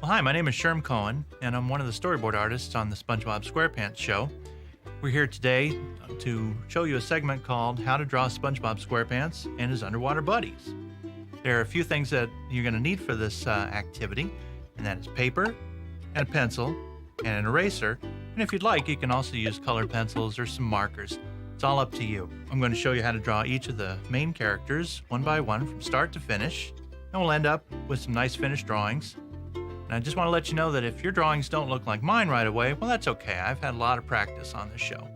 Well, hi, my name is Sherm Cohen, and I'm one of the storyboard artists on the SpongeBob SquarePants show. We're here today to show you a segment called How to Draw SpongeBob SquarePants and His Underwater Buddies. There are a few things that you're going to need for this activity, and that is paper, and a pencil, and an eraser. And if you'd like, you can also use colored pencils or some markers. It's all up to you. I'm going to show you how to draw each of the main characters one by one from start to finish, and we'll end up with some nice finished drawings. And I just want to let you know that if your drawings don't look like mine right away, well, that's okay. I've had a lot of practice on this show.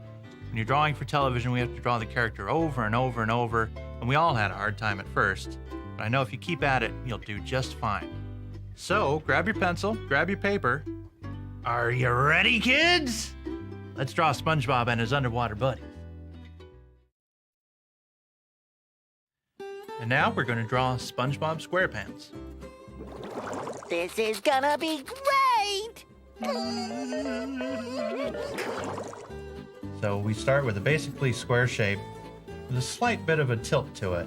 When you're drawing for television, we have to draw the character over and over and over, and we all had a hard time at first. But I know if you keep at it, you'll do just fine. So, grab your pencil, grab your paper. Are you ready, kids? Let's draw SpongeBob and his underwater buddies. And now we're going to draw SpongeBob SquarePants. This is gonna be great! So we start with a basically square shape with a slight bit of a tilt to it.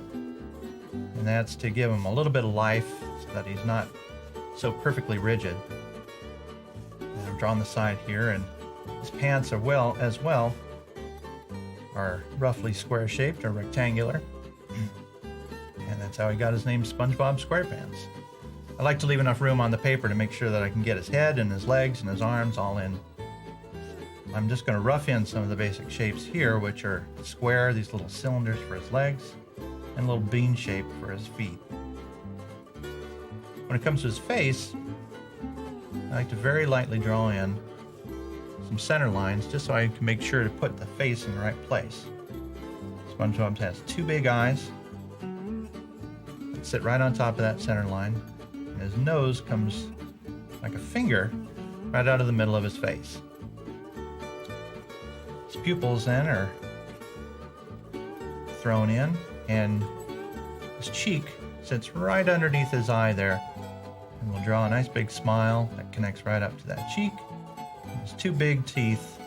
And that's to give him a little bit of life so that he's not so perfectly rigid. And I'm drawing the side here, and his pants are are roughly square shaped or rectangular. And that's how he got his name, SpongeBob SquarePants. I like to leave enough room on the paper to make sure that I can get his head and his legs and his arms all in. I'm just going to rough in some of the basic shapes here, which are square, these little cylinders for his legs, and a little bean shape for his feet. When it comes to his face, I like to very lightly draw in some center lines just so I can make sure to put the face in the right place. SpongeBob has two big eyes that sit right on top of that center line. His nose comes like a finger right out of the middle of his face. His pupils then are thrown in, and his cheek sits right underneath his eye there. And we'll draw a nice big smile that connects right up to that cheek. And his two big teeth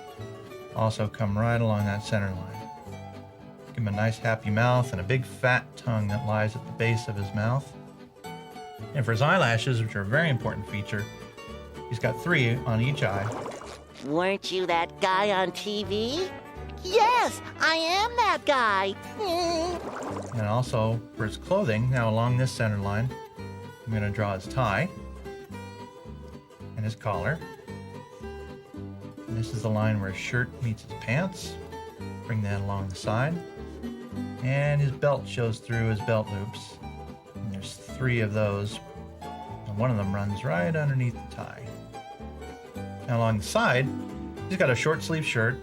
also come right along that center line. Give him a nice happy mouth and a big fat tongue that lies at the base of his mouth. And for his eyelashes, which are a very important feature, he's got 3 on each eye. Weren't you that guy on TV? Yes, I am that guy. And also for his clothing, now along this center line, I'm going to draw his tie and his collar. And this is the line where his shirt meets his pants. Bring that along the side. And his belt shows through his belt loops. And there's 3 of those, and one of them runs right underneath the tie. Now along the side, he's got a short sleeve shirt,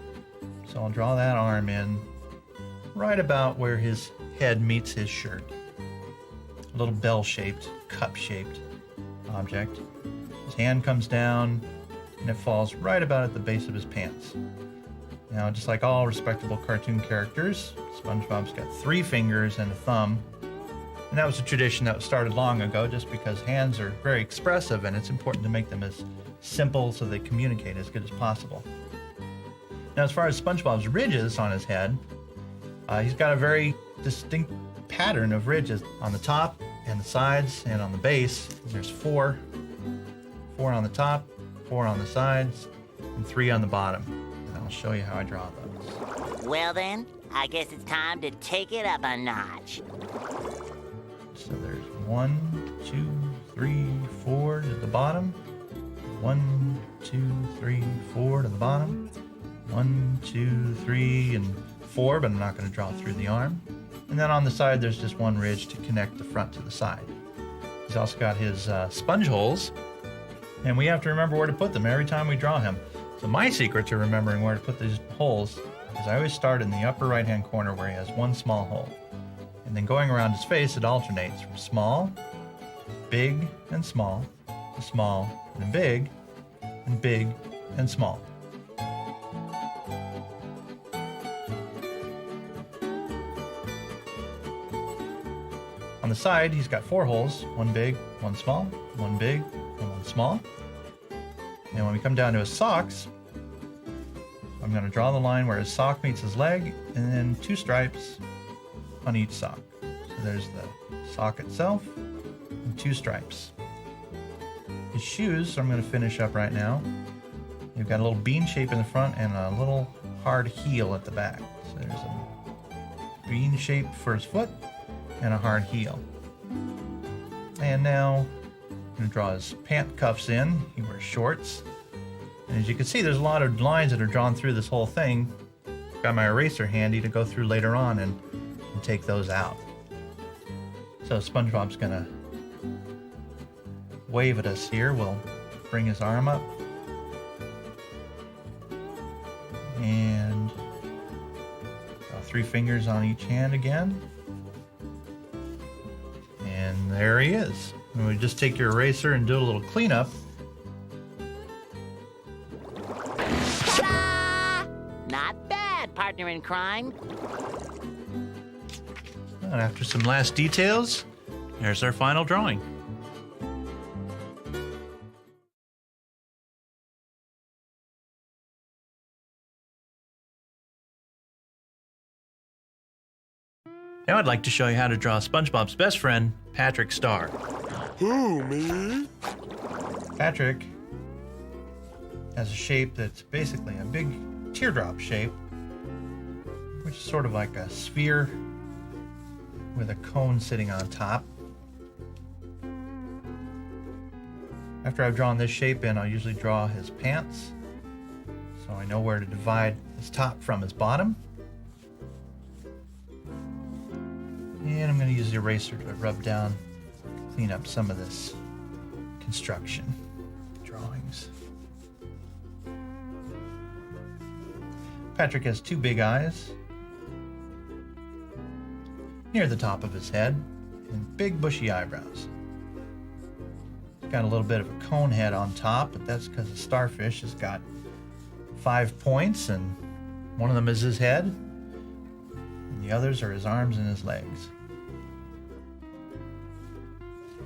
so I'll draw that arm in right about where his head meets his shirt. A little bell-shaped, cup-shaped object. His hand comes down, and it falls right about at the base of his pants. Now, just like all respectable cartoon characters, SpongeBob's got 3 fingers and a thumb. And that was a tradition that was started long ago just because hands are very expressive and it's important to make them as simple so they communicate as good as possible. Now, as far as SpongeBob's ridges on his head, he's got a very distinct pattern of ridges on the top and the sides and on the base. There's 4 on the top, 4 on the sides, and 3 on the bottom. And I'll show you how I draw those. Well then, I guess it's time to take it up a notch. So there's 1, 2, 3, 4 to the bottom. 1, 2, 3, 4 to the bottom. 1, 2, 3, and 4, but I'm not going to draw through the arm. And then on the side, there's just 1 ridge to connect the front to the side. He's also got his sponge holes, and we have to remember where to put them every time we draw him. So my secret to remembering where to put these holes is I always start in the upper right-hand corner where he has 1 small hole. And then going around his face, it alternates from small, big, and small, to small, and big, and small. On the side, he's got 4 holes, 1 big, 1 small, 1 big, and 1 small. And when we come down to his socks, I'm going to draw the line where his sock meets his leg, and then 2 stripes on each sock. So there's the sock itself and 2 stripes. His shoes, I'm going to finish up right now. You've got a little bean shape in the front and a little hard heel at the back. So there's a bean shape for his foot and a hard heel. And now I'm going to draw his pant cuffs in. He wears shorts. And as you can see, there's a lot of lines that are drawn through this whole thing. Got my eraser handy to go through later on and take those out. So SpongeBob's going to wave at us here. We'll bring his arm up. And 3 fingers on each hand again. And there he is. And we just take your eraser and do a little cleanup. Ta-da! Not bad, partner in crime. And after some last details, here's our final drawing. Now I'd like to show you how to draw SpongeBob's best friend, Patrick Star. Who, me? Patrick has a shape that's basically a big teardrop shape, which is sort of like a sphere with a cone sitting on top. After I've drawn this shape in, I'll usually draw his pants, so I know where to divide his top from his bottom. And I'm going to use the eraser to rub down, clean up some of this construction drawings. Patrick has 2 big eyes near the top of his head and big bushy eyebrows. He's got a little bit of a cone head on top, but that's because the starfish has got 5 points, and one of them is his head, and the others are his arms and his legs.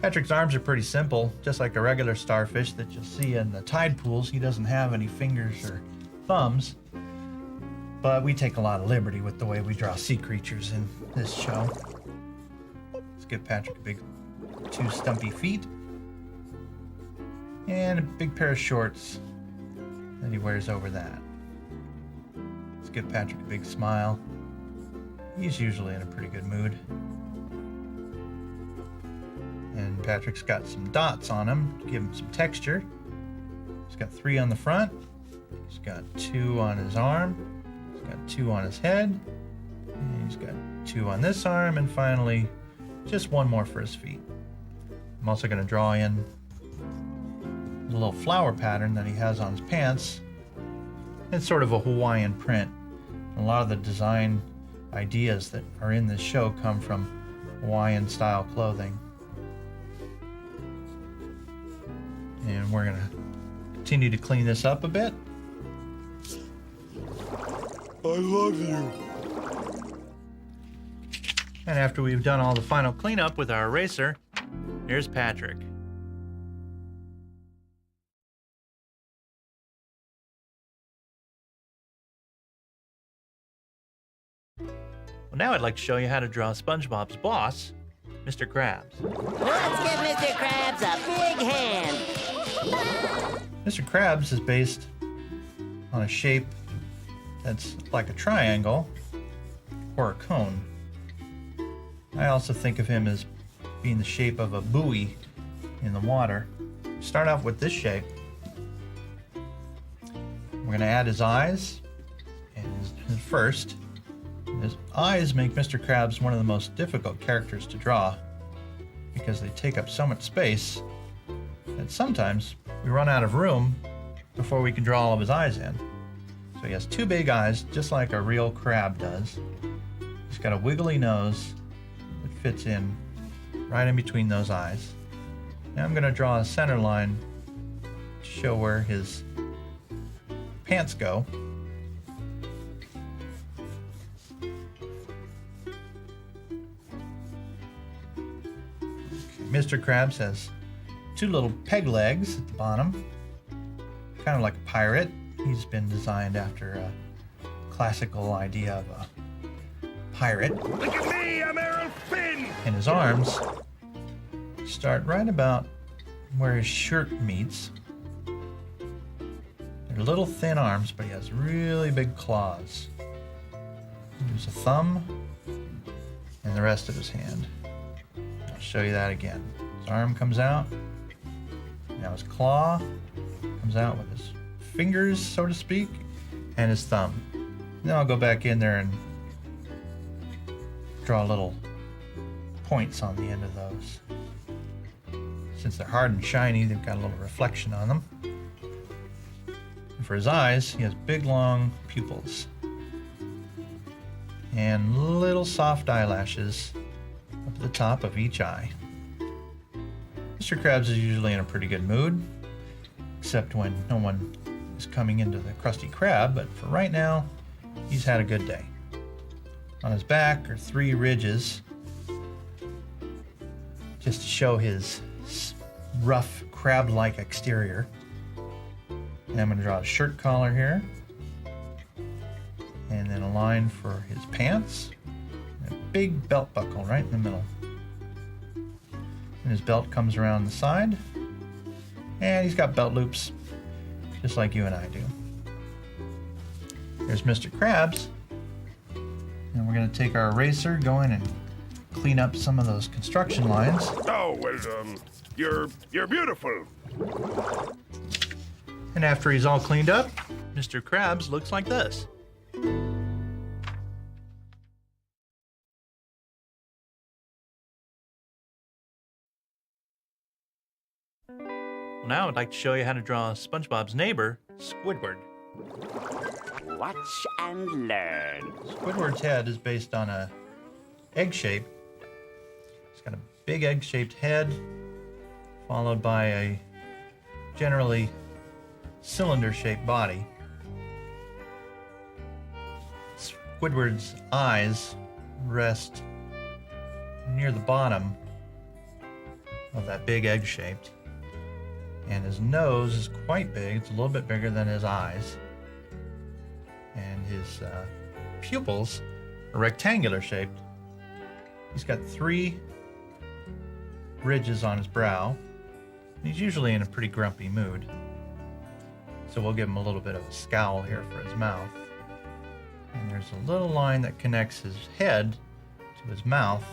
Patrick's arms are pretty simple, just like a regular starfish that you'll see in the tide pools. He doesn't have any fingers or thumbs, but we take a lot of liberty with the way we draw sea creatures in this show. Let's give Patrick a big 2 stumpy feet and a big pair of shorts that he wears over that. Let's give Patrick a big smile. He's usually in a pretty good mood. And Patrick's got some dots on him to give him some texture. He's got 3 on the front. He's got 2 on his arm. He's got 2 on his head. And he's got 2 on this arm. And finally, just 1 more for his feet. I'm also going to draw in the little flower pattern that he has on his pants. It's sort of a Hawaiian print. A lot of the design ideas that are in this show come from Hawaiian style clothing. And we're going to continue to clean this up a bit. I love you. And after we've done all the final cleanup with our eraser, here's Patrick. Well, now I'd like to show you how to draw SpongeBob's boss, Mr. Krabs. Let's give Mr. Krabs a big hand. Mr. Krabs is based on a shape that's like a triangle or a cone. I also think of him as being the shape of a buoy in the water. Start off with this shape. We're going to add his eyes and his first. His eyes make Mr. Krabs one of the most difficult characters to draw because they take up so much space that sometimes we run out of room before we can draw all of his eyes in. So he has 2 big eyes, just like a real crab does. He's got a wiggly nose that fits in right in between those eyes. Now I'm going to draw a center line to show where his pants go. Mr. Krabs has 2 little peg legs at the bottom, kind of like a pirate. He's been designed after a classical idea of a pirate. Look at me, I'm Errol Finn. And his arms start right about where his shirt meets. They're little thin arms, but he has really big claws. There's a thumb and the rest of his hand. I'll show you that again. His arm comes out. Now his claw comes out with his fingers, so to speak, and his thumb. Then I'll go back in there and draw little points on the end of those. Since they're hard and shiny, they've got a little reflection on them. And for his eyes, he has big, long pupils and little soft eyelashes up at the top of each eye. Mr. Krabs is usually in a pretty good mood, except when no one is coming into the Krusty Krab, but for right now, he's had a good day. On his back are 3 ridges, just to show his rough crab-like exterior. And I'm going to draw a shirt collar here, and then a line for his pants, and a big belt buckle right in the middle. And his belt comes around the side, and he's got belt loops, just like you and I do. Here's Mr. Krabs, and we're going to take our eraser, go in and clean up some of those construction lines. Oh, well, you're beautiful. And after he's all cleaned up, Mr. Krabs looks like this. Well, now I'd like to show you how to draw SpongeBob's neighbor, Squidward. Watch and learn. Squidward's head is based on a egg shape. It's got a big egg-shaped head, followed by a generally cylinder-shaped body. Squidward's eyes rest near the bottom of that big egg-shaped, and his nose is quite big. It's a little bit bigger than his eyes, and his pupils are rectangular shaped. He's got 3 ridges on his brow. He's usually in a pretty grumpy mood, so we'll give him a little bit of a scowl here for his mouth. And there's a little line that connects his head to his mouth,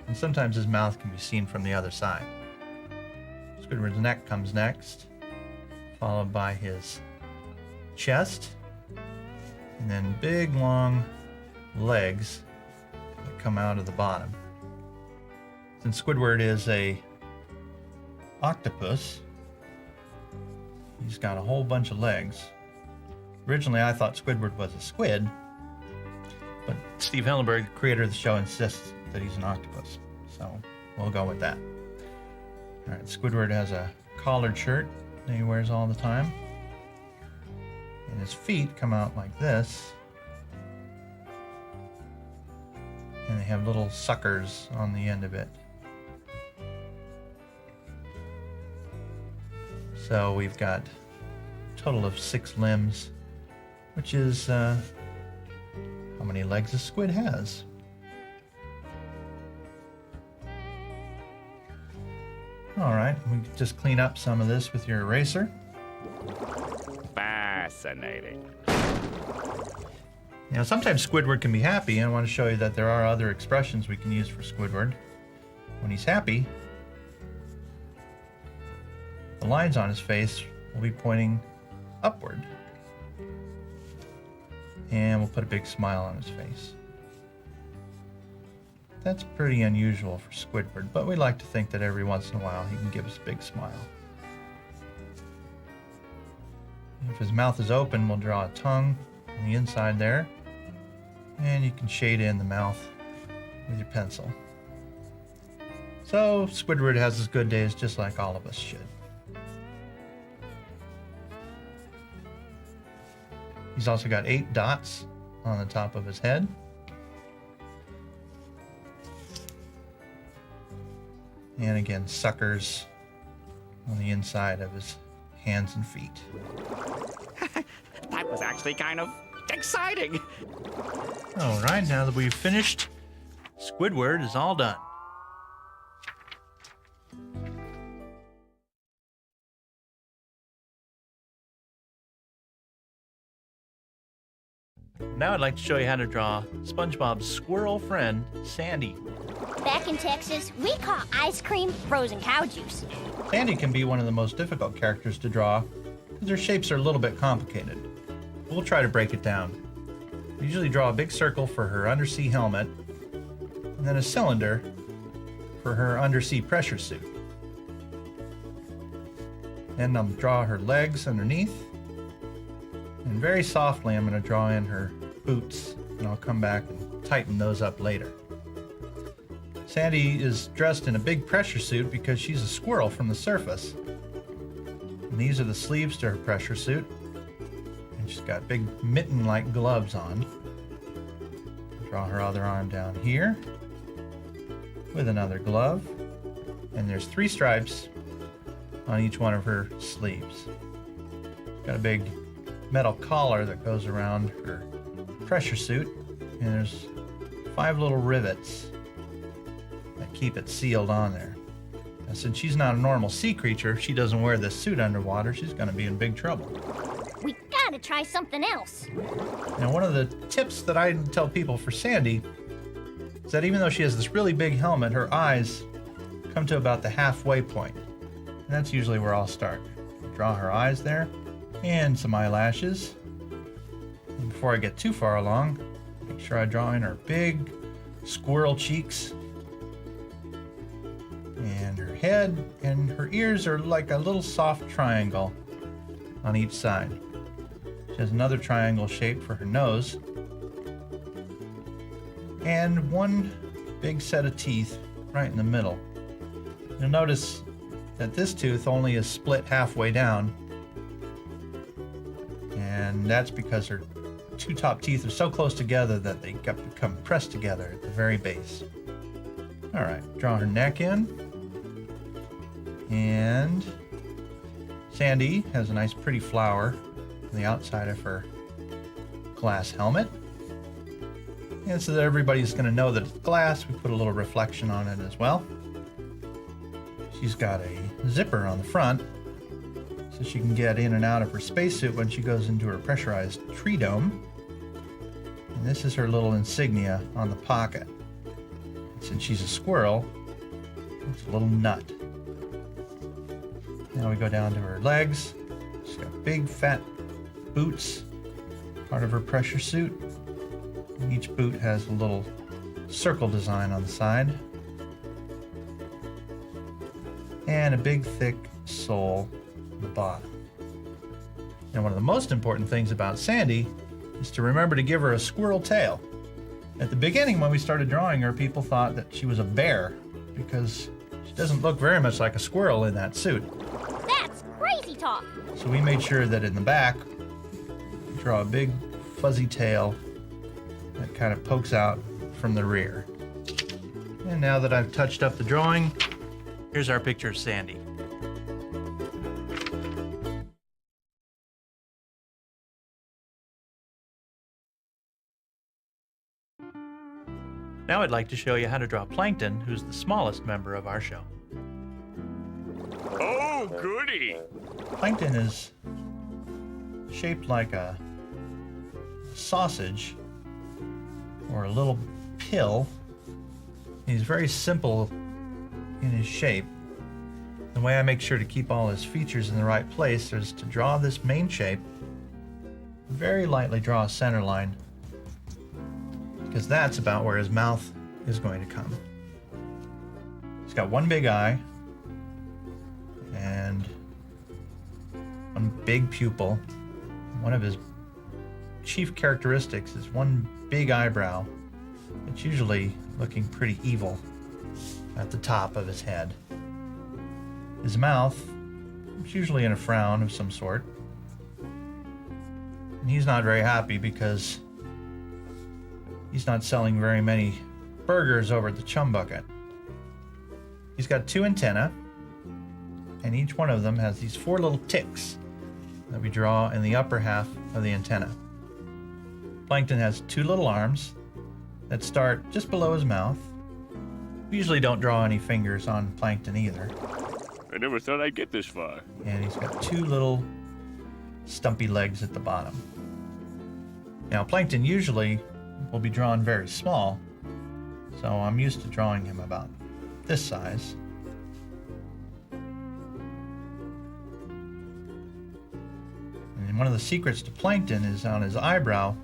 and sometimes his mouth can be seen from the other side. Squidward's neck comes next, followed by his chest, and then big long legs that come out of the bottom. Since Squidward is a octopus, he's got a whole bunch of legs. Originally I thought Squidward was a squid, but Steve Hillenburg, the creator of the show, insists that he's an octopus, so we'll go with that. Alright, Squidward has a collared shirt that he wears all the time, and his feet come out like this, and they have little suckers on the end of it. So we've got a total of 6 limbs, which is how many legs a squid has. Alright, we can just clean up some of this with your eraser. Fascinating. Now, sometimes Squidward can be happy, and I want to show you that there are other expressions we can use for Squidward. When he's happy, the lines on his face will be pointing upward. And we'll put a big smile on his face. That's pretty unusual for Squidward, but we like to think that every once in a while he can give us a big smile. If his mouth is open, we'll draw a tongue on the inside there, and you can shade in the mouth with your pencil. So Squidward has his good days just like all of us should. He's also got 8 dots on the top of his head. And again, suckers on the inside of his hands and feet. That was actually kind of exciting. All right, now that we've finished, Squidward is all done. Now I'd like to show you how to draw SpongeBob's squirrel friend, Sandy. Back in Texas, we call ice cream frozen cow juice. Sandy can be one of the most difficult characters to draw because her shapes are a little bit complicated. We'll try to break it down. We usually draw a big circle for her undersea helmet and then a cylinder for her undersea pressure suit. Then I'll draw her legs underneath. And very softly, I'm going to draw in her boots, and I'll come back and tighten those up later. Sandy is dressed in a big pressure suit because she's a squirrel from the surface. And these are the sleeves to her pressure suit. And she's got big mitten-like gloves on. Draw her other arm down here with another glove. And there's 3 stripes on each one of her sleeves. Got a big metal collar that goes around her pressure suit, and there's 5 little rivets that keep it sealed on there. And since she's not a normal sea creature, if she doesn't wear this suit underwater, she's going to be in big trouble. We gotta try something else. Now, one of the tips that I tell people for Sandy is that even though she has this really big helmet, her eyes come to about the halfway point. And that's usually where I'll start. Draw her eyes there and some eyelashes. And before I get too far along, make sure I draw in her big squirrel cheeks and her head, and her ears are like a little soft triangle on each side. She has another triangle shape for her nose and one big set of teeth right in the middle. You'll notice that this tooth only is split halfway down, and that's because her 2 top teeth are so close together that they become pressed together at the very base. Alright, draw her neck in, and Sandy has a nice pretty flower on the outside of her glass helmet. And so that everybody's going to know that it's glass, we put a little reflection on it as well. She's got a zipper on the front so she can get in and out of her spacesuit when she goes into her pressurized tree dome. And this is her little insignia on the pocket. Since she's a squirrel, it's a little nut. Now we go down to her legs. She's got big fat boots, part of her pressure suit. And each boot has a little circle design on the side. And a big thick sole on the bottom. And one of the most important things about Sandy is to remember to give her a squirrel tail. At the beginning, when we started drawing her, people thought that she was a bear because she doesn't look very much like a squirrel in that suit. That's crazy talk. So we made sure that in the back, we draw a big fuzzy tail that kind of pokes out from the rear. And now that I've touched up the drawing, here's our picture of Sandy. Now I'd like to show you how to draw Plankton, who's the smallest member of our show. Oh, goody. Plankton is shaped like a sausage or a little pill. He's very simple in his shape. The way I make sure to keep all his features in the right place is to draw this main shape, very lightly draw a center line, because that's about where his mouth is going to come. He's got one big eye and one big pupil. One of his chief characteristics is one big eyebrow. It's usually looking pretty evil at the top of his head. His mouth is usually in a frown of some sort. And he's not very happy because he's not selling very many burgers over at the Chum Bucket. He's got 2 antennae, and each one of them has these 4 little ticks that we draw in the upper half of the antenna. Plankton has 2 little arms that start just below his mouth, Usually don't draw any fingers on Plankton either. I never thought I'd get this far. And he's got two little stumpy legs at the bottom. Now Plankton usually will be drawn very small, so I'm used to drawing him about this size. And one of the secrets to Plankton is on his eyebrow.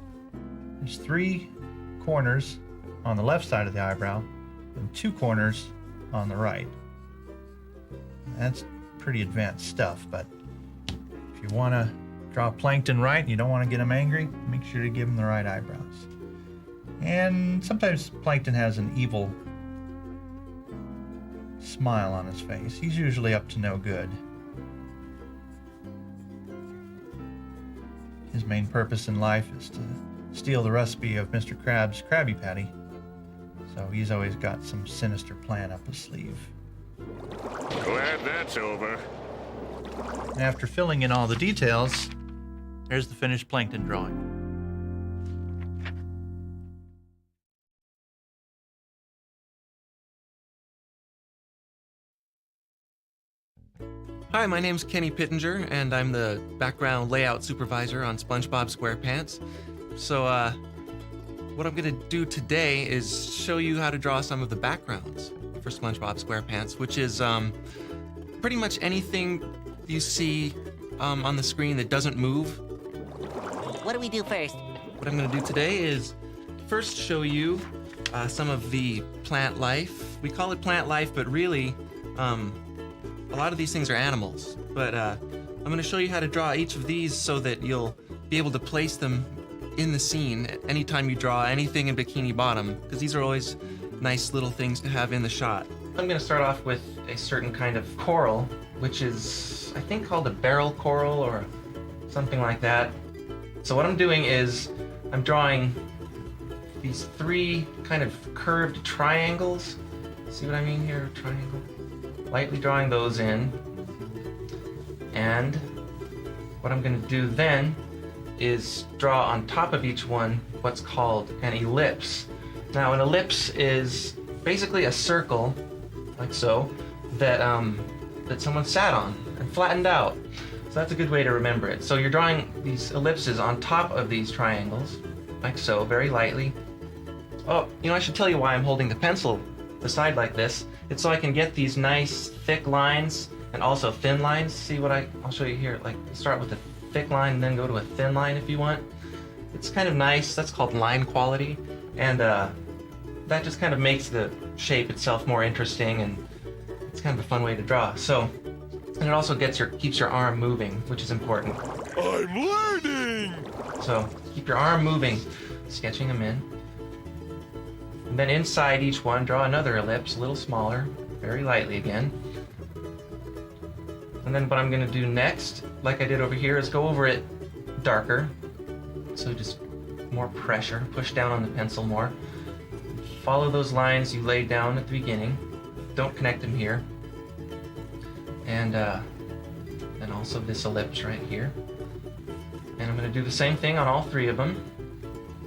There's 3 corners on the left side of the eyebrow and 2 corners on the right. That's pretty advanced stuff, but if you want to draw Plankton right and you don't want to get him angry, make sure to give him the right eyebrows. And sometimes Plankton has an evil smile on his face. He's usually up to no good. His main purpose in life is to steal the recipe of Mr. Krabs' Krabby Patty. So he's always got some sinister plan up his sleeve. Glad that's over. And after filling in all the details, there's the finished Plankton drawing. Hi, my name's Kenny Pittenger, and I'm the background layout supervisor on SpongeBob SquarePants. So, what I'm gonna do today is show you how to draw some of the backgrounds for SpongeBob SquarePants, which is pretty much anything you see on the screen that doesn't move. What do we do first? What I'm gonna do today is first show you some of the plant life. We call it plant life, but really, a lot of these things are animals. But I'm gonna show you how to draw each of these so that you'll be able to place them in the scene anytime you draw anything in Bikini Bottom, because these are always nice little things to have in the shot. I'm gonna start off with a certain kind of coral, which is, I think, called a barrel coral or something like that. So what I'm doing is I'm drawing these 3 kind of curved triangles. See what I mean here? Triangle. Lightly drawing those in. And what I'm going to do then is draw on top of each one what's called an ellipse. Now, an ellipse is basically a circle, like so, that that someone sat on and flattened out. So that's a good way to remember it. So you're drawing these ellipses on top of these triangles, like so, very lightly. Oh, you know, I should tell you why I'm holding the pencil aside like this. It's so I can get these nice thick lines and also thin lines. See what I'll show you here. Like, start with a thick line and then go to a thin line if you want. It's kind of nice. That's called line quality. And that just kind of makes the shape itself more interesting, and it's kind of a fun way to draw. So, and it also keeps your arm moving, which is important. I'm learning! So keep your arm moving, sketching them in. And then inside each one, draw another ellipse, a little smaller, very lightly again. And then what I'm going to do next, like I did over here, is go over it darker. So just more pressure, push down on the pencil more. Follow those lines you laid down at the beginning. Don't connect them here. And then also this ellipse right here. And I'm going to do the same thing on all 3 of them.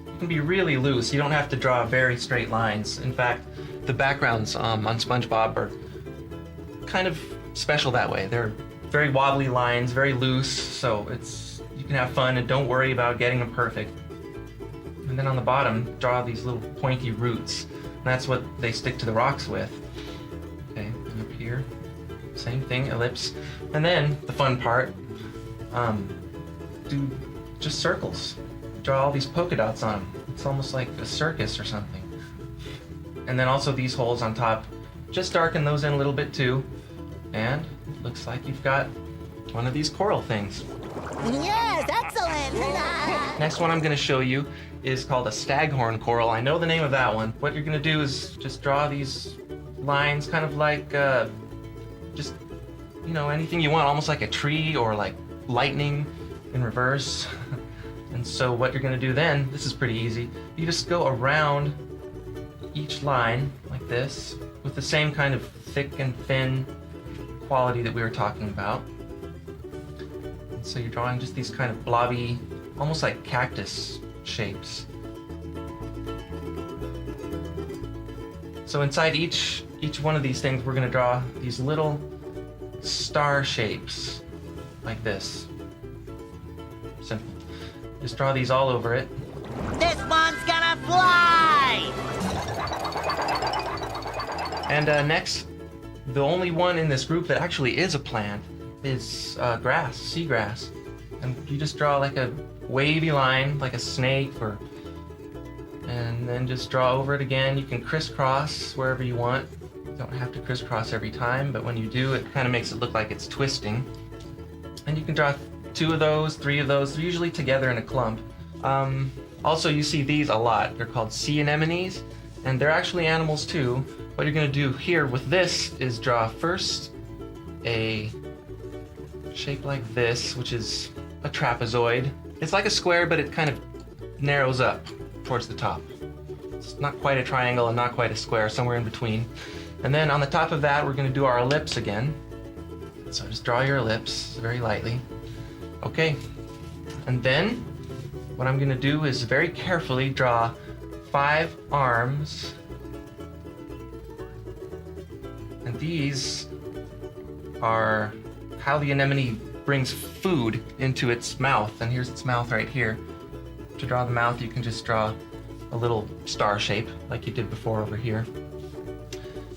You can be really loose. You don't have to draw very straight lines. In fact, the backgrounds on SpongeBob are kind of special that way. They're very wobbly lines, very loose, so you can have fun and don't worry about getting them perfect. And then on the bottom, draw these little pointy roots. And that's what they stick to the rocks with. Okay, and up here, same thing, ellipse. And then, the fun part, do just circles. Draw all these polka dots on them. It's almost like a circus or something. And then also these holes on top, just darken those in a little bit too. And it looks like you've got one of these coral things. Yes, excellent! Next one I'm going to show you is called a staghorn coral. I know the name of that one. What you're going to do is just draw these lines kind of like just, you know, anything you want, almost like a tree or like lightning in reverse. And so what you're going to do then, this is pretty easy, you just go around each line like this with the same kind of thick and thin quality that we were talking about. And so you're drawing just these kind of blobby, almost like cactus shapes. So inside each one of these things, we're gonna draw these little star shapes, like this. Simple. Just draw these all over it. This one's gonna fly! And next, the only one in this group that actually is a plant is grass, seagrass. And you just draw like a wavy line, like a snake, and then just draw over it again. You can crisscross wherever you want. You don't have to crisscross every time, but when you do, it kind of makes it look like it's twisting. And you can draw 2 of those, 3 of those. They're usually together in a clump. Also, you see these a lot. They're called sea anemones, and they're actually animals too. What you're gonna do here with this is draw first a shape like this, which is a trapezoid. It's like a square, but it kind of narrows up towards the top. It's not quite a triangle and not quite a square, somewhere in between. And then on the top of that, we're gonna do our ellipse again. So just draw your ellipse very lightly. Okay, and then what I'm gonna do is very carefully draw 5 arms. And these are how the anemone brings food into its mouth. And here's its mouth right here. To draw the mouth, you can just draw a little star shape like you did before over here.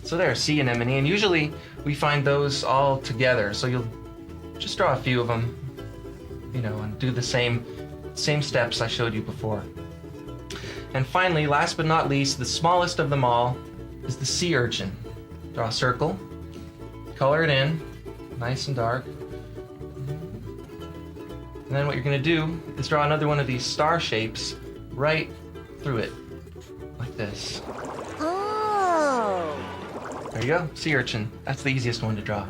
So there's sea anemone, and usually we find those all together. So you'll just draw a few of them, you know, and do the same steps I showed you before. And finally, last but not least, the smallest of them all is the sea urchin. Draw a circle, color it in, nice and dark. And then what you're gonna do is draw another one of these star shapes right through it, like this. Oh! There you go, sea urchin. That's the easiest one to draw.